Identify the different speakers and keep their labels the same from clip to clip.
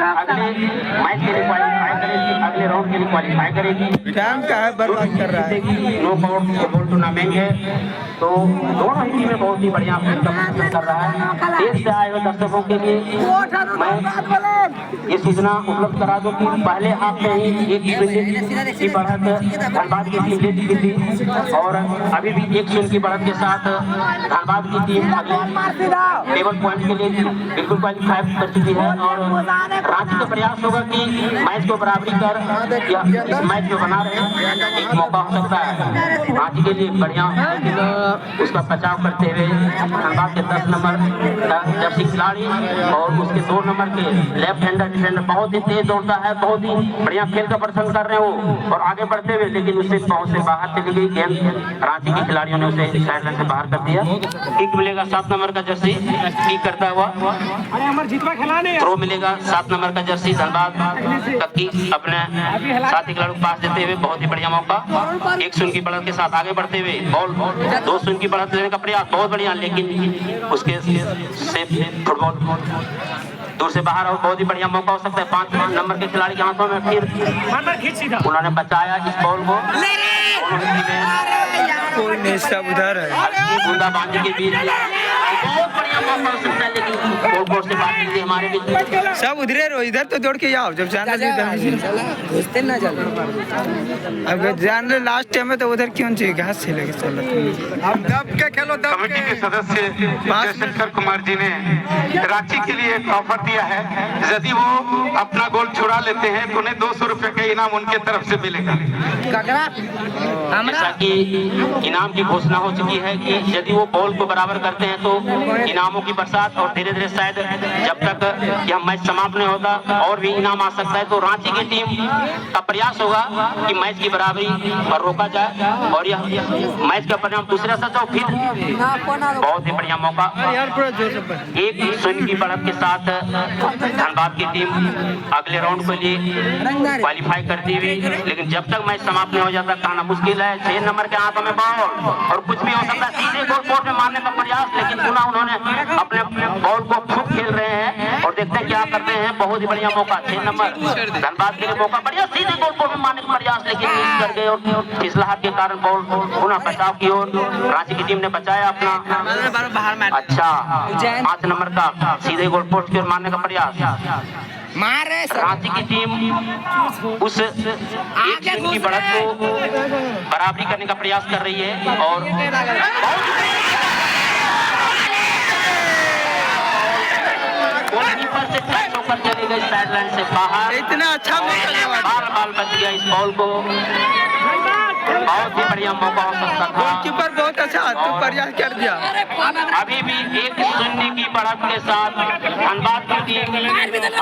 Speaker 1: अगले मैच के लिए क्वालिफाई करेगी, अगले राउंड के लिए क्वालिफाई करेगी।
Speaker 2: टाइम का है बर्बाद कर रहा है।
Speaker 1: नॉकआउट फुटबॉल टूर्नामेंट है, तो दोनों ही टीमें बहुत ही बढ़िया खेल का प्रदर्शन कर रहा है। देश से आए हुए दर्शकों के लिए मैं ये सूचना उपलब्ध करा दूं कि पहले हाफ में ही 1-0 की बढ़त धनबाद की टीम ले चुकी थी और अभी भी 1-0 की बढ़त के साथ धनबाद की टीम अगले टेबल पॉइंट के लिए बिल्कुल क्वालिफाई कर चुकी है। और रांची का प्रयास होगा कि मैच को बराबरी कर या इस मैच को बना रहे, एक मौका हो सकता है रांची के लिए बढ़िया, लेकिन उसका बचाव करते हुए धनबाद के 10 नंबर का जर्सी खिलाड़ी और उसके 2 नंबर के लेफ्ट हैंडर डिफेंडर बहुत ही तेज दौड़ता है, बहुत ही बढ़िया खेल का प्रदर्शन कर रहे हो और आगे बढ़ते हुए, लेकिन उससे पहुंच से बाहर चली गई गेंद। रांची के खिलाड़ियों ने उसे साइड लाइन से बाहर कर दिया। किक मिलेगा 7 नंबर का जर्सी किक करता हुआ, थ्रो मिलेगा 7 नंबर का जर्सी धनबाद का किक अपने साथी खिलाड़ी को पास देते हुए, बहुत ही बढ़िया मौका। 1-0 की बढ़त के साथ आगे बढ़ते हुए बॉल 2-0 की बढ़त लेने का प्रयास बहुत बढ़िया, लेकिन उसके से फुटबॉल दूर से बाहर और बहुत ही बढ़िया मौका हो सकता है 5 नंबर के खिलाड़ी के हाथों में, फिर उन्होंने बचाया इस बॉल को।
Speaker 2: कोई नहीं, सब उधर है।
Speaker 1: बूंदाबांदी के बीच बहुत बढ़िया मौका हो सकता है, लेकिन गोल पोस्ट से बात की हमारे बीच
Speaker 2: सब उधरे रहो, इधर तो दौड़ के आओ जब जाना घुसते ना चलो। अब जान रहे लास्ट टाइम में तो उधर क्यों चाहिए घास से लेके चलो। अब दब के खेलो, दब
Speaker 3: कमेटी के सदस्य जयशंकर कुमार जी ने रांची के लिए एक ऑफर दिया है, यदि वो अपना गोल छुड़ा लेते हैं तो उन्हें 200 रुपए का इनाम उनके तरफ से मिलेगा।
Speaker 1: जैसा कि इनाम की घोषणा हो चुकी है कि यदि वो बॉल को बराबर करते हैं तो इनामों की बरसात, और धीरे धीरे शायद जब तक यह मैच समाप्त नहीं होता और भी इनाम आ सकता है। तो रांची की टीम का प्रयास होगा कि मैच की बराबरी पर रोका जाए और यह मैच का परिणाम दूसरा सच हो। फिर बहुत ही बढ़िया मौका 1-0 की बढ़त के साथ धनबाद की टीम अगले राउंड के लिए क्वालिफाई करती हुई, लेकिन जब तक मैच समाप्त नहीं हो जाता कहना मुश्किल है। 6 नंबर के हाथों में बॉल और कुछ भी हो सकता है, सीधे गोल पोस्ट में मारने का प्रयास, लेकिन पुनः उन्होंने अपने बॉल को खूब खेल रहे हैं और देखते हैं क्या करते हैं। बहुत ही बढ़िया मौका 6 नंबर धनबाद के लिए मौका बढ़िया, सीधे गोल पोस्ट में मारने का प्रयास, लेकिन मिस कर गए और फिसलाहट के कारण बॉल पुनः बचाव की ओर रांची की टीम ने बचाया अपना। अच्छा 5 नंबर का सीधे गोल पोस्ट की ओर मारने का प्रयास, रांची की टीम उस 1-0 की बढ़त को बराबरी करने का प्रयास कर रही है और गोलकीपर से टच होकर चली गई साइड लाइन से बाहर।
Speaker 2: इतना अच्छा
Speaker 1: बाल बच गया इस बॉल को, बहुत ही बढ़िया मौका हो सकता था।
Speaker 2: गोलकीपर बहुत अच्छा तो प्रयास कर दिया।
Speaker 1: अभी भी 1-0 की बढ़त के साथ धनबाद की टीम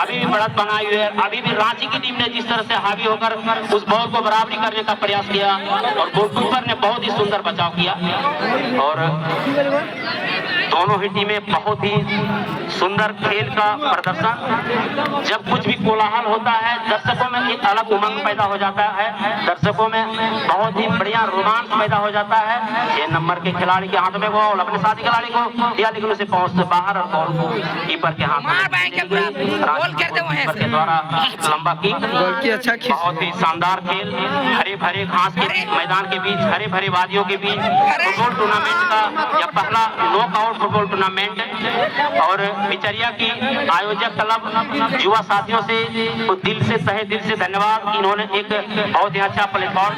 Speaker 1: अभी भी बढ़त बनाई हुई है। अभी भी रांची की टीम ने जिस तरह से हावी होकर उस बॉल को बराबरी करने का प्रयास किया और गोलकीपर ने बहुत ही सुंदर बचाव किया और दोनों ही टीमें बहुत ही सुंदर खेल का प्रदर्शन। जब कुछ भी कोलाहल होता है दर्शकों में एक अलग उमंग पैदा हो जाता है, दर्शकों में बहुत ही बढ़िया रोमांच पैदा हो जाता है। 6 नंबर के खिलाड़ी के हाथ में बॉल अपने साथी खिलाड़ी को दिया, लेकिन उसे पहुंच से बाहर और बॉल कीपर के हाथ के द्वारा लंबा किक।
Speaker 2: अच्छा
Speaker 1: बहुत ही शानदार खेल, हरे भरे घास के मैदान के बीच, हरे भरे वादियों के बीच फुटबॉल टूर्नामेंट का यह पहला नॉकआउट फुटबॉल टूर्नामेंट और बिचरिया की आयोजक क्लब युवा साथियों से तो दिल से तहे दिल से धन्यवाद। इन्होंने एक बहुत ही अच्छा प्लेटफॉर्म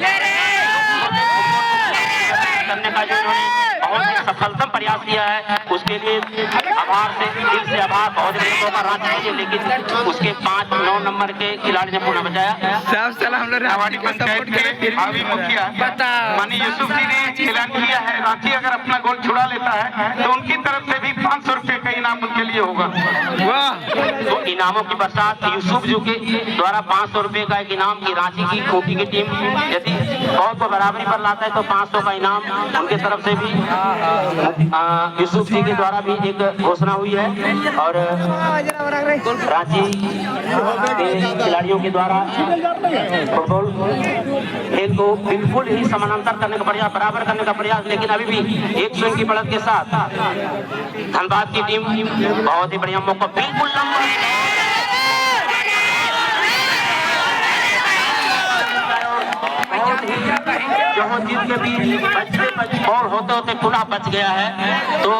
Speaker 1: करने का जो इन्होंने बहुत ही सफलतम प्रयास किया है, उसके लिए आभार से दिल से आभार। बहुत मौका रांची चाहिए, लेकिन उसके 5-9 नंबर के खिलाड़ी ने पुनः बचाया।
Speaker 3: मुखिया मानी यूसुफ जी ने ऐलान किया है, रांची अगर अपना गोल छुड़ा लेता है तो उनकी तरफ से भी 500 रुपए का इनाम उनके लिए होगा।
Speaker 1: वाह, तो इनामों की बरसात यूसुफ जी के द्वारा 500 रुपए का एक इनाम की रांची की खोखी की टीम यदि बॉल को बराबरी पर लाता है तो 500 का इनाम उनके तरफ से भी यूसुफ जी के द्वारा भी एक घोषणा हुई है और रांची के खिलाड़ियों के द्वारा फुटबॉल खेल को बिल्कुल ही समानांतर करने का प्रयास, बराबर करने का प्रयास, लेकिन अभी भी 1-0 की बढ़त के साथ धनबाद की टीम बहुत ही बढ़िया मौका, बिल्कुल लंबा वो जीत के भी बॉल होते होते पुनः बच गया है। तो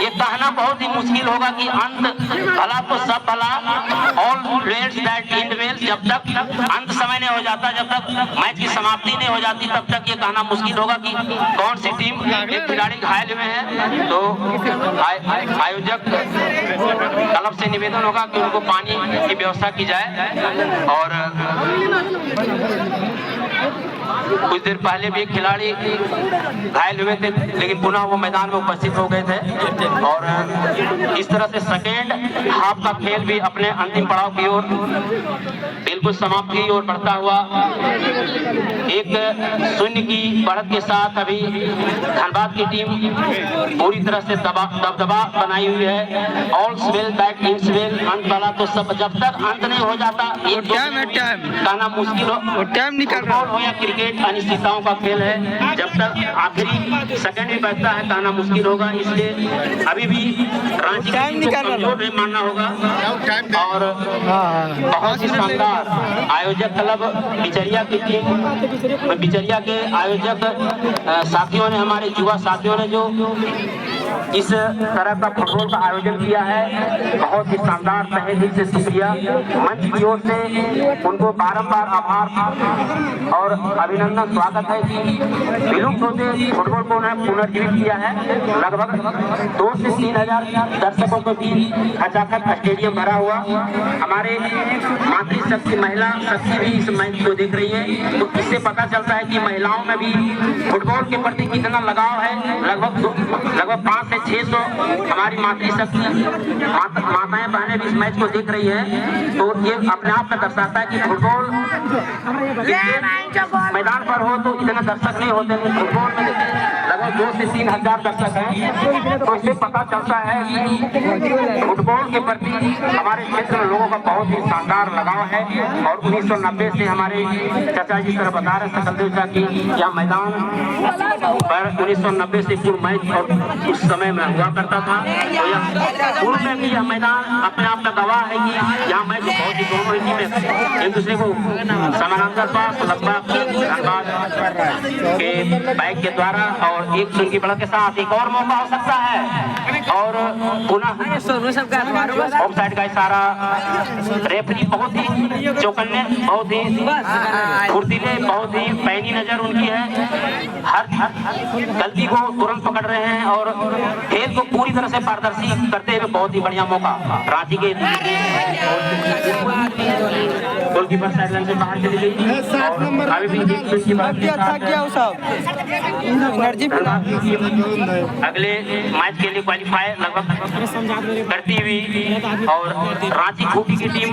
Speaker 1: ये कहना बहुत ही मुश्किल होगा कि अंत भला तो सब भला, all wells that end wells, जब तक अंत समय नहीं हो जाता, जब तक मैच की समाप्ति नहीं हो जाती, तब तक ये कहना मुश्किल होगा कि कौन सी टीम के खिलाड़ी घायल हुए हैं। तो आयोजक क्लब से निवेदन होगा कि उनको पानी की व्यवस्था की जाए। और कुछ देर पहले भी एक खिलाड़ी घायल हुए थे, लेकिन पुनः वो मैदान में उपस्थित हो गए थे। और इस तरह से सेकेंड हाफ का खेल भी अपने अंतिम पड़ाव की ओर बिल्कुल समाप्ति की ओर बढ़ता हुआ 1-0 की बढ़त के साथ अभी धनबाद की टीम पूरी तरह से दबदबा बनाई हुई है। All well that is well, अंत वाला तो सब, जब तक अंत नहीं हो जाता ये कहना मुश्किल हो।
Speaker 2: टाइम निकल रहा
Speaker 1: हो या क्रिकेट अनिश्चितताओं का खेल है, जब तक आखिरी सेकंड में बचता है कहना मुश्किल होगा। इसलिए अभी भी रांची को कमजोर नहीं मानना होगा। और बहुत ही शानदार आयोजक क्लब बिचरिया की टीम, बिचरिया के आयोजक साथियों ने, हमारे युवा साथियों ने जो इस तरह का फुटबॉल का आयोजन किया है, बहुत ही शानदार, तहे दिल से शुक्रिया। मंच की ओर से उनको बारंबार आभार और अभिनंदन, स्वागत है कि विलुप्त होते फुटबॉल को उन्होंने पुनर्जीवित किया है। लगभग 2 से 3 हजार दर्शकों के बीच खचाखच स्टेडियम भरा हुआ। हमारे मातृशक्ति, महिला शक्ति भी इस मैच को देख रही है, तो इससे पता चलता है कि महिलाओं में भी फुटबॉल के प्रति कितना लगाव है। लगभग 500 से 600 हमारी मातृशक्ति माताएं बहनें भी इस मैच को देख रही है। तो ये अपने आप में दर्शाता है कि फुटबॉल मैदान पर हो तो इतना दर्शक नहीं होते, फुटबॉल में लगभग 2 से 3 हजार दर्शक हैं। तो इससे पता चलता है कि फुटबॉल के प्रति हमारे क्षेत्र में लोगों का बहुत ही शानदार लगाव है। और 1990 से हमारे चाचा जी तरह बता रहे सकलदेव चा की यह मैदान पर 1990 से पूर्व मैच और उस समय में हुआ करता था। तो यह पूर्व में भी यह मैदान अपने आप का गवाह है कि यहाँ मैच बहुत ही दोनों ही टीमें एक दूसरे को समानांतर पास लगभग धनबाद के बैक के द्वारा और 1-0 की बढ़त के साथ एक और मौका हो सकता है। और पुनः ऑफ साइड का इशारा, रेफरी बहुत ही चौकन्ने, बहुत ही फुर्तीले, बहुत ही पैनी नजर उनकी है, हर गलती को तुरंत पकड़ रहे हैं और खेल को पूरी तरह से पारदर्शी करते हुए बहुत ही बढ़िया मौका। रांची के गोलकीपर साइडलाइन से बाहर चली गई और अभी भी अगले मैच के लिए क्वालिफाई लगभग करती हुई। और रांची खूटी की टीम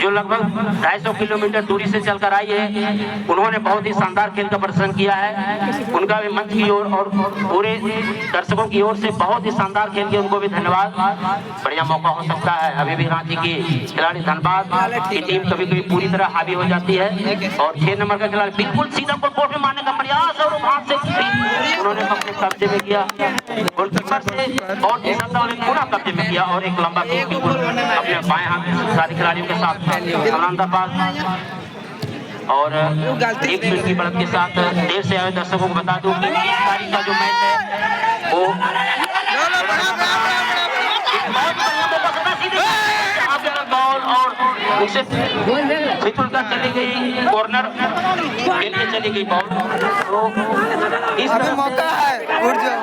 Speaker 1: जो लगभग 250 किलोमीटर दूरी से चलकर आई है, उन्होंने बहुत ही शानदार खेल का प्रदर्शन किया है। उनका भी मंच की ओर और पूरे दर्शकों की ओर से बहुत ही शानदार खेल के उनको भी धन्यवाद। बढ़िया मौका हो सकता है। अभी भी रांची की खिलाड़ी धनबाद की टीम कभी कभी पूरी तरह हावी हो जाती है और 6 नंबर का खिलाड़ी बिल्कुल सीधा गोल में मारने का प्रयास और वहां से उन्होंने अपने कब्जे में किया, गोलकीपर से और पूरा कब्जे में किया और एक लंबा अपने बाएं हाथ सारे खिलाड़ियों के साथ समानांतर पास। और 1-0 की बढ़त के साथ देर से आए दर्शकों को बता दूं कि 30 तारीख का जो मैच है वो बॉल और उसे फिटुल कर चली गई, कॉर्नर के लिए चली गई बॉल। तो इस मौका है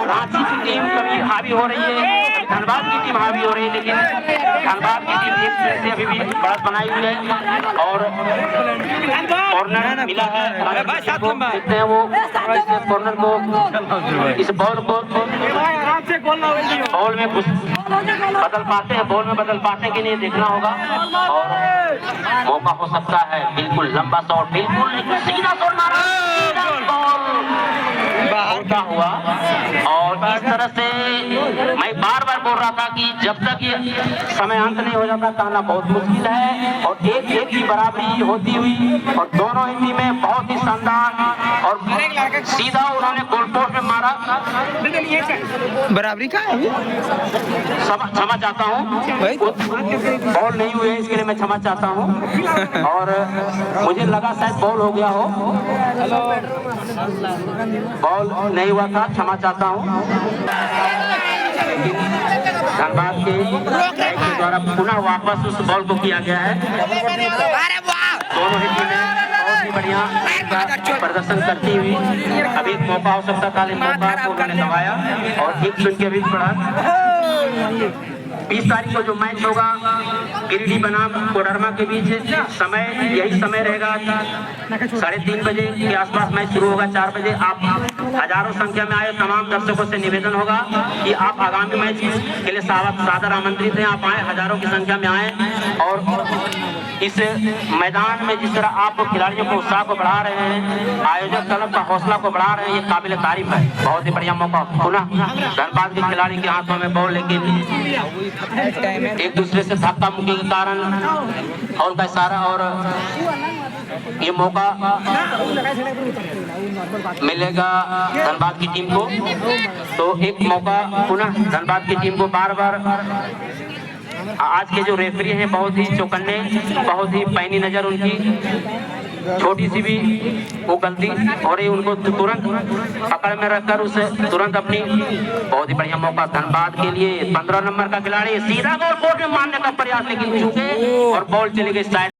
Speaker 1: रांची की टीम कभी हावी हो रही है, धनबाद की टीम हावी हो रही है, लेकिन धनबाद की टीम 1 से अभी भी बढ़त बनाई हुई है और कॉर्नर मिला है। देखते हैं वो इस कॉर्नर को, इस बॉल को बॉल में बदल पाते हैं, बॉल में बदल पाते कि नहीं देखना होगा। और मौका हो सकता है, बिल्कुल लंबा शॉट, बिल्कुल सीधा शॉट मारा, होता हुआ। और इस तरह से मैं बार बार बोल रहा था कि जब तक ये समय अंत नहीं हो जाता कहना बहुत मुश्किल है। और 1-1 की बराबरी होती हुई और दोनों ही टीमें बहुत ही शानदार और सीधा उन्होंने गोल पोस्ट में मारा।
Speaker 2: बराबरी का है
Speaker 1: क्षमा चाहता हूँ, बॉल नहीं हुए इसके लिए मैं क्षमा चाहता हूँ, और मुझे लगा शायद बॉल हो गया हो, बॉल नहीं हुआ था, क्षमा चाहता हूँ। धनबाद के द्वारा पुनः वापस उस बॉल को किया गया है। दोनों ही टीमें बहुत ही बढ़िया प्रदर्शन करती हुई, अभी एक मौका हो सकता था, लेकिन मौका को उन्होंने दबाया और एक स्विंग के बीच पड़ा। 20 तारीख को जो मैच होगा गिरिडीह बनाम कोडरमा के बीच, समय यही समय रहेगा, 3:30 बजे के आसपास मैच शुरू होगा। 4 बजे आप हजारों संख्या में आए तमाम दर्शकों से निवेदन होगा कि आप आगामी मैच के लिए सादर आमंत्रित हैं। आप आए, हजारों की संख्या में आए, और इस मैदान में जिस तरह आप खिलाड़ियों को उत्साह को बढ़ा रहे हैं, आयोजक क्लब का हौसला को बढ़ा रहे हैं, ये काबिल तारीफ है। बहुत ही बढ़िया मौका पुनः धनबाद के खिलाड़ी के हाथों में बॉल, लेकिन एक दूसरे से धक्का मुक्की के कारण और उनका इशारा, और ये मौका मिलेगा धनबाद की टीम को। तो एक मौका पुनः धनबाद की टीम को बार बार। आज के जो रेफरी हैं बहुत ही चौकन्ने, बहुत ही पैनी नजर उनकी, छोटी सी भी वो गलती और ये उनको तुरंत पकड़ में रखकर उसे तुरंत अपनी। बहुत ही बढ़िया मौका धनबाद के लिए, 15 नंबर का खिलाड़ी सीधा गोल पोस्ट में मारने का प्रयास, लेकिन चूके और बॉल चली गई साइड।